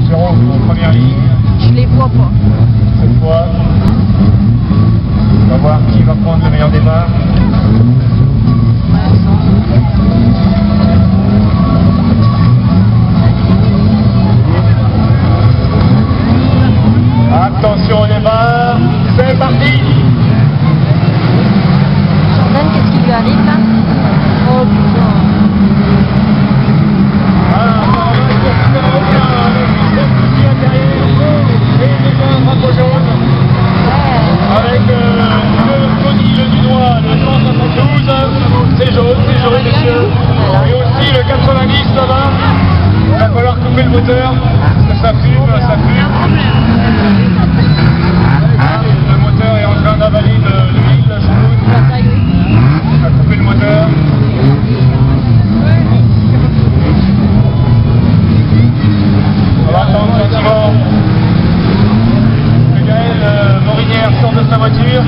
Jérôme en première ligne. Je les vois pas. Cette fois, on va voir qui va prendre le meilleur départ. Attention au départ, c'est parti. Jordan, qu'est-ce qui lui arrive là? Oh putain. Avec le conille du doigt, le 172, c'est jaune, messieurs. Et aussi le 90 là-bas. Il va falloir couper le moteur, parce que ça fume, Le moteur est en train d'avaler de l'huile, sans doute. On va couper le moteur. On va attendre gentiment. Morinière sort de sa voiture.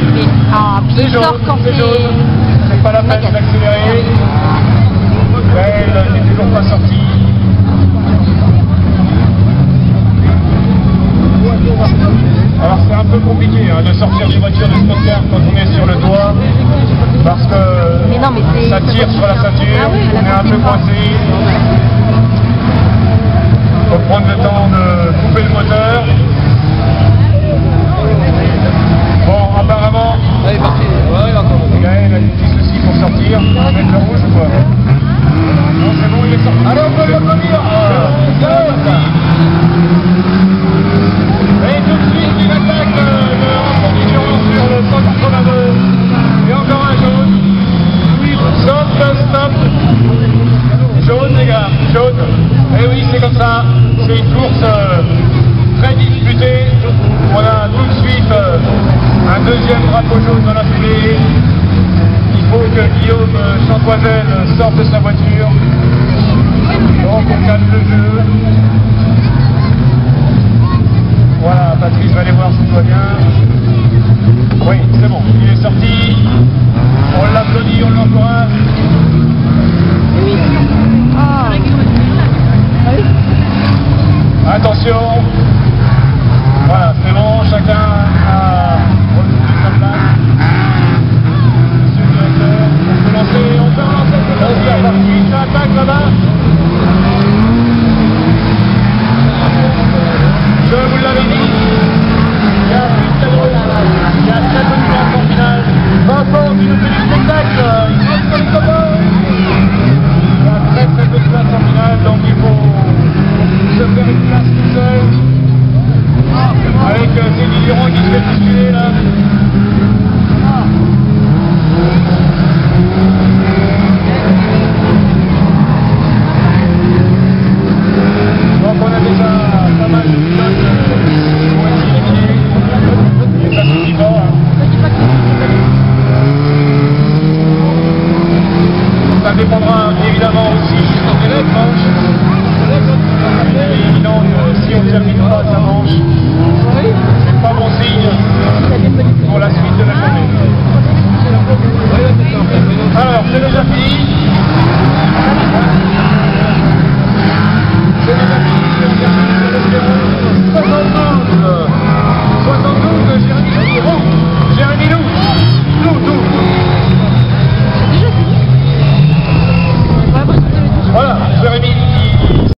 C'est jaune, c'est jaune. C'est pas la peine d'accélérer. Elle n'est toujours pas sortie. Alors c'est un peu compliqué de sortir des voitures de spot-car quand on est sur le toit. Parce que ça tire sur la ceinture. On est un peu coincé. Il faut prendre le temps de couper le moteur. Bon, apparemment, Gaël a des petits soucis pour sortir. Avec le rouge ou quoi? Non, c'est bon, il est sorti. Allez, on peut l'applaudir. Et tout de suite, il attaque en condition sur le 182. Et encore un jaune. Stop. Jaune, les gars, jaune. Et oui, c'est comme ça. C'est une course très disputée. On a tout de suite un deuxième drapeau jaune dans la foulée. Il faut que Guillaume Chantoisel sorte de sa voiture. Donc on calme le jeu. Voilà, Patrice va aller voir si tout va bien. Oui, c'est bon, il est sorti. On l'applaudit, on l'encourage. Attention.